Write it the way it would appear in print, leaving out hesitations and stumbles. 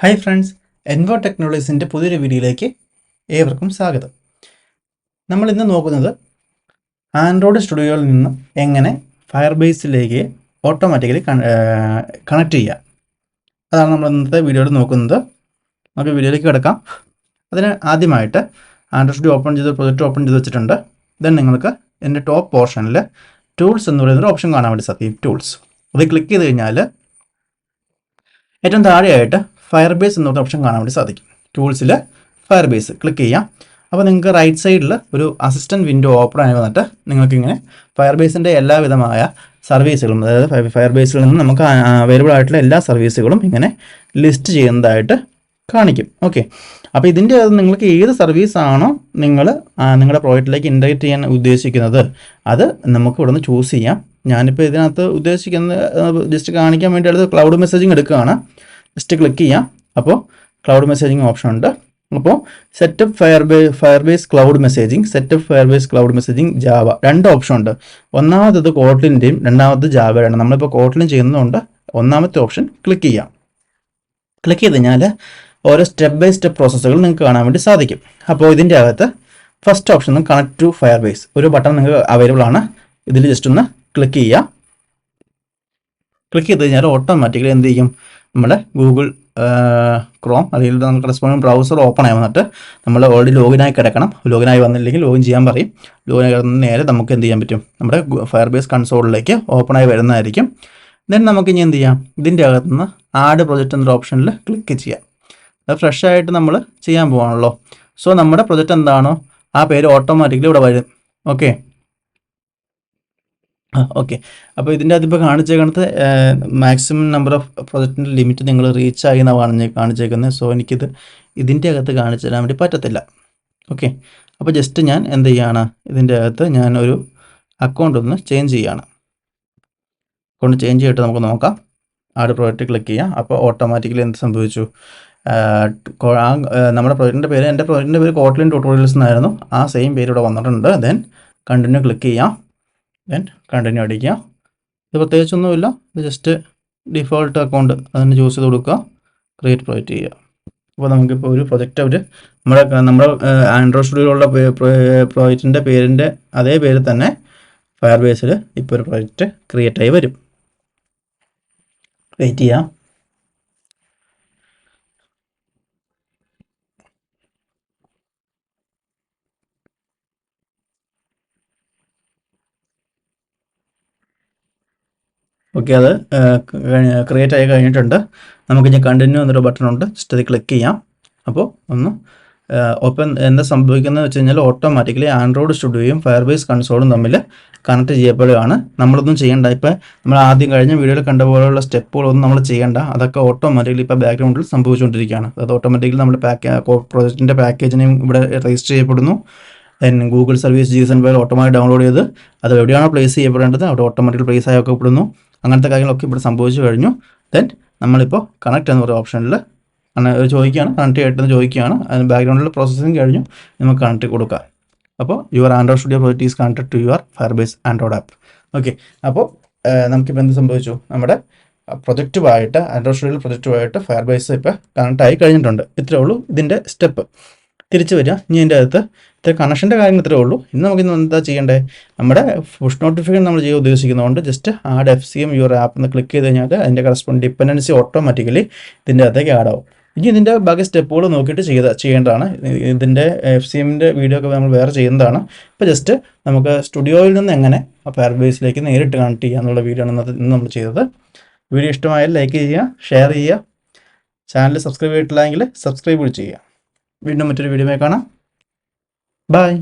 Hi friends, എൻവോ ടെക്നോളജീസിൻ്റെ പുതിയൊരു വീഡിയോയിലേക്ക് ഏവർക്കും സ്വാഗതം. നമ്മൾ ഇന്ന് നോക്കുന്നത് ആൻഡ്രോയിഡ് സ്റ്റുഡിയോയിൽ നിന്ന് എങ്ങനെ ഫയർബേസിലേക്ക് ഓട്ടോമാറ്റിക്കലി കണക്ട് ചെയ്യുക. അതാണ് നമ്മൾ ഇന്നത്തെ വീഡിയോയിൽ നോക്കുന്നത്. നമുക്ക് വീഡിയോയിലേക്ക് കിടക്കാം. അതിന് ആദ്യമായിട്ട് ആൻഡ്രോയിഡ് സ്റ്റുഡിയോ ഓപ്പൺ ചെയ്ത് പ്രൊജക്റ്റ് ഓപ്പൺ ചെയ്ത് വെച്ചിട്ടുണ്ട്. ദെൻ നിങ്ങൾക്ക് എൻ്റെ ടോപ്പ് പോർഷനിൽ ടൂൾസ് എന്ന് പറയുന്നൊരു ഓപ്ഷൻ കാണാൻ വേണ്ടി സാധിക്കും. ടൂൾസ് അത് ക്ലിക്ക് ചെയ്ത് കഴിഞ്ഞാൽ ഏറ്റവും താഴെയായിട്ട് ഫയർബേസ് എന്നൊരു ഓപ്ഷൻ കാണാൻ വേണ്ടി സാധിക്കും. ടൂൾസിൽ ഫയർബേസ് ക്ലിക്ക് ചെയ്യാം. അപ്പോൾ നിങ്ങൾക്ക് റൈറ്റ് സൈഡിൽ ഒരു അസിസ്റ്റൻറ്റ് വിൻഡോ ഓപ്പൺ ആയി വന്നിട്ട് നിങ്ങൾക്കിങ്ങനെ ഫയർബേസിൻ്റെ എല്ലാവിധമായ സർവീസുകളും, അതായത് ഫയർബേസിൽ നിന്ന് നമുക്ക് അവൈലബിൾ ആയിട്ടുള്ള എല്ലാ സർവീസുകളും ഇങ്ങനെ ലിസ്റ്റ് ചെയ്യുന്നതായിട്ട് കാണിക്കും. ഓക്കെ, അപ്പോൾ ഇതിൻ്റെ അത് നിങ്ങൾക്ക് ഏത് സർവീസാണോ നിങ്ങൾ നിങ്ങളുടെ പ്രോജക്റ്റിലേക്ക് ഇൻറ്റഗ്രേറ്റ് ചെയ്യാൻ ഉദ്ദേശിക്കുന്നത് അത് നമുക്ക് ഇവിടെ നിന്ന് ചൂസ് ചെയ്യാം. ഞാനിപ്പോൾ ഇതിനകത്ത് ഉദ്ദേശിക്കുന്നത് ജസ്റ്റ് കാണിക്കാൻ വേണ്ടി അടുത്ത് ക്ലൗഡ് മെസ്സേജിങ് എടുക്കുകയാണ്. ജസ്റ്റ് ക്ലിക്ക് ചെയ്യാം. അപ്പോൾ ക്ലൗഡ് മെസ്സേജിങ് ഓപ്ഷൻ ഉണ്ട്. അപ്പോൾ setup Firebase cloud messaging, setup Firebase cloud messaging Java, രണ്ട് ഓപ്ഷൻ ഉണ്ട്. ഒന്നാമത്തത് കോട്ട്ലിൻ്റെയും രണ്ടാമത് ജാവയുടെയാണ്. നമ്മളിപ്പോൾ കോട്ട്ലിൻ ചെയ്യുന്നതുകൊണ്ട് ഒന്നാമത്തെ ഓപ്ഷൻ ക്ലിക്ക് ചെയ്യാം. ക്ലിക്ക് ചെയ്ത് കഴിഞ്ഞാൽ ഓരോ സ്റ്റെപ്പ് ബൈ സ്റ്റെപ്പ് പ്രോസസ്സുകൾ നിങ്ങൾക്ക് കാണാൻ വേണ്ടി സാധിക്കും. അപ്പോൾ ഇതിൻ്റെ അകത്ത് first option connect to Firebase ഒരു ബട്ടൺ നിങ്ങൾക്ക് അവൈലബിൾ ആണ്. ഇതിൽ ജസ്റ്റ് ഒന്ന് ക്ലിക്ക് ചെയ്യുക. ക്ലിക്ക് ചെയ്ത് കഴിഞ്ഞാൽ ഓട്ടോമാറ്റിക്കലി എന്ത് ചെയ്യും, നമ്മുടെ ഗൂഗിൾ ക്രോം അല്ലെങ്കിൽ നമുക്ക് റെസ്പോൺസ് ബ്രൗസർ ഓപ്പൺ ആയി വന്നിട്ട് നമ്മൾ ഓൾറെഡി ലോഗിനായി കിടക്കണം. ലോഗിനായി വന്നില്ലെങ്കിൽ ലോഗിൻ ചെയ്യാൻ പറയും. ലോഗിനായി കിടന്ന നേരെ നമുക്ക് എന്ത് ചെയ്യാൻ പറ്റും, നമ്മുടെ ഫയർബേസ് കൺസോളിലേക്ക് ഓപ്പൺ ആയി വരുന്നതായിരിക്കും. ദെൻ നമുക്ക് ഇനി എന്ത് ചെയ്യാം, ഇതിൻ്റെ അകത്തുനിന്ന് ആഡ് പ്രൊജക്റ്റ് എന്നൊരു ഓപ്ഷനിൽ ക്ലിക്ക് ചെയ്യാം. അത് ഫ്രഷ് ആയിട്ട് നമ്മൾ ചെയ്യാൻ പോവാണല്ലോ. സോ നമ്മുടെ പ്രൊജക്റ്റ് എന്താണോ ആ പേര് ഓട്ടോമാറ്റിക്കലി ഇവിടെ വരും. ഓക്കെ, അപ്പോൾ ഇതിൻ്റെ അതിപ്പോൾ കാണിച്ചേക്കുന്നത് മാക്സിമം നമ്പർ ഓഫ് പ്രൊജക്റ്റിൻ്റെ ലിമിറ്റ് നിങ്ങൾ റീച്ച് ആയി എന്നാണ് കാണിച്ചേക്കുന്നത്. സോ എനിക്കിത് ഇതിൻ്റെ അകത്ത് കാണിച്ചു തരാൻ വേണ്ടി പറ്റത്തില്ല. ഓക്കെ, അപ്പോൾ ജസ്റ്റ് ഞാൻ എന്ത് ചെയ്യുകയാണ്, ഇതിൻ്റെ അകത്ത് ഞാൻ ഒരു അക്കൗണ്ട് ഒന്ന് ചേഞ്ച് ചെയ്യുകയാണ്. അക്കൗണ്ട് ചേഞ്ച് ചെയ്തിട്ട് നമുക്ക് നോക്കാം. ആഡ് പ്രോജക്റ്റ് ക്ലിക്ക് ചെയ്യാം. അപ്പോൾ ഓട്ടോമാറ്റിക്കലി എന്ത് സംഭവിച്ചു, നമ്മുടെ പ്രോജക്റ്റിൻ്റെ പേര്, എൻ്റെ പ്രോജക്റ്റിൻ്റെ പേര് കോട്ട്ലിൻ ട്യൂട്ടോറിയൽസ് എന്നായിരുന്നു. ആ സെയിം പേര് ഇവിടെ വന്നിട്ടുണ്ട്. ദെൻ കണ്ടിന്യൂ ക്ലിക്ക് ചെയ്യാം. ദെൻ കണ്ടിന്യൂ അടിക്കുക. ഇത് പ്രത്യേകിച്ചൊന്നുമില്ല, ഇത് ജസ്റ്റ് ഡിഫോൾട്ട് അക്കൗണ്ട് അതിന് ചൂസ് ചെയ്ത് കൊടുക്കുക, ക്രിയേറ്റ് പ്രൊജക്റ്റ് ചെയ്യുക. അപ്പോൾ നമുക്കിപ്പോൾ ഒരു പ്രൊജക്റ്റ് അവർ നമ്മുടെ ആൻഡ്രോയിഡ് സ്റ്റുഡിയോയിലുള്ള പ്രോജക്റ്റിൻ്റെ പേരിൻ്റെ അതേ പേര് തന്നെ ഫയർബേസിൽ ഇപ്പോൾ ഒരു പ്രൊജക്റ്റ് ക്രിയേറ്റ് ആയി വരും. വെയിറ്റ് ചെയ്യാം. ഓക്കെ, അത് ക്രിയേറ്റ് ആയി കഴിഞ്ഞിട്ടുണ്ട്. നമുക്കിനി കണ്ടിന്യൂ എന്നൊരു ബട്ടൺ ഉണ്ട്, ജസ്റ്റ് അത് ക്ലിക്ക് ചെയ്യാം. അപ്പോൾ ഒന്ന് ഓപ്പൺ എന്താ സംഭവിക്കുന്നത് വെച്ച് കഴിഞ്ഞാൽ ഓട്ടോമാറ്റിക്കലി ആൻഡ്രോയിഡ് സ്റ്റുഡിയോയും ഫയർബേസ് കൺസോളും തമ്മിൽ കണക്ട് ചെയ്യപ്പെടുകയാണ്. നമ്മളൊന്നും ചെയ്യേണ്ട. ഇപ്പോൾ നമ്മൾ ആദ്യം കഴിഞ്ഞ വീഡിയോയിൽ കണ്ട പോലെയുള്ള സ്റ്റെപ്പുകളൊന്നും നമ്മൾ ചെയ്യേണ്ട. അതൊക്കെ ഓട്ടോമാറ്റിക്കലി ഇപ്പോൾ ബാക്ക്ഗ്രൗണ്ടിൽ സംഭവിച്ചുകൊണ്ടിരിക്കുകയാണ്. അത് ഓട്ടോമാറ്റിക്കലി നമ്മുടെ പ്രോജക്റ്റിൻ്റെ പാക്കേജിനെയും ഇവിടെ രജിസ്റ്റർ ചെയ്യപ്പെടുന്നു. Then Google service GSN file automatic download ചെയ്ത് അത് എവിടെയാണോ പ്ലേസ് ചെയ്യപ്പെടേണ്ടത് അവിടെ ഓട്ടോമാറ്റിക് പ്ലേസ് ആയി വെക്കപ്പെടുന്നു. അങ്ങനത്തെ കാര്യങ്ങളൊക്കെ ഇവിടെ സംഭവിച്ചു കഴിഞ്ഞു. ദെൻ നമ്മളിപ്പോൾ കണക്ട് എന്ന ഒരു ഓപ്ഷനിൽ ചോദിക്കുകയാണ്, കണക്ട് ചെയ്തിട്ടെന്ന് ചോദിക്കുകയാണ്. അതിന് ബാക്ക്ഗ്രൗണ്ടിൽ പ്രോസസ്സിങ് കഴിഞ്ഞു, നമുക്ക് കണക്ട് കൊടുക്കാം. അപ്പോൾ your Android Studio project is connected to your Firebase Android app. Okay, അപ്പോൾ നമുക്കിപ്പോൾ എന്ത് സംഭവിച്ചു, നമ്മുടെ പ്രൊജക്റ്റുമായിട്ട് ആൻഡ്രോയിഡ് സ്റ്റുഡിയോ പ്രൊജക്റ്റുമായിട്ട് ഫയർബേസ് ഇപ്പോൾ കണക്ട് ആയി കഴിഞ്ഞിട്ടുണ്ട്. ഇത്രയേ ഉള്ളൂ ഇതിൻ്റെ സ്റ്റെപ്പ്. തിരിച്ചു വരിക. ഇനി ഇതിൻ്റെ അകത്ത് ഇത്ര കണക്ഷൻ്റെ കാര്യങ്ങൾ ഇത്രയേ ഉള്ളൂ. ഇന്ന് നമുക്കിന്ന് എന്താ ചെയ്യേണ്ടത്, നമ്മുടെ പുഷ് നോട്ടിഫിക്കേഷൻ നമ്മൾ ചെയ്യാൻ ഉദ്ദേശിക്കുന്നതുകൊണ്ട് just add FCM your app എന്ന് ക്ലിക്ക് ചെയ്ത് കഴിഞ്ഞാൽ അതിൻ്റെ കറസ്പോണ്ട് ഡിപ്പെൻഡൻസി ഓട്ടോമാറ്റിക്കലി ഇതിൻ്റെ അകത്തേക്ക് ആഡ് ആവും. ഇനി ഇതിൻ്റെ ബാക്കി സ്റ്റെപ്പുകൾ നോക്കിയിട്ട് ചെയ്യേണ്ടതാണ്. ഇതിൻ്റെ FCMൻ്റെ വീഡിയോ ഒക്കെ നമ്മൾ വേറെ ചെയ്യുന്നതാണ്. ഇപ്പോൾ ജസ്റ്റ് നമുക്ക് സ്റ്റുഡിയോയിൽ നിന്ന് എങ്ങനെ ഫയർബേസിലേക്ക് നേരിട്ട് കണക്ട് ചെയ്യുക എന്നുള്ള വീഡിയോ ആണ് ഇന്ന് നമ്മൾ ചെയ്തത്. വീഡിയോ ഇഷ്ടമായാൽ ലൈക്ക് ചെയ്യുക, ഷെയർ ചെയ്യുക. ചാനൽ സബ്സ്ക്രൈബ് ചെയ്തിട്ടില്ലെങ്കിൽ സബ്സ്ക്രൈബ് ചെയ്യുക. വീണ്ടും മറ്റൊരു വീഡിയോയിൽ കാണാം. ബൈ.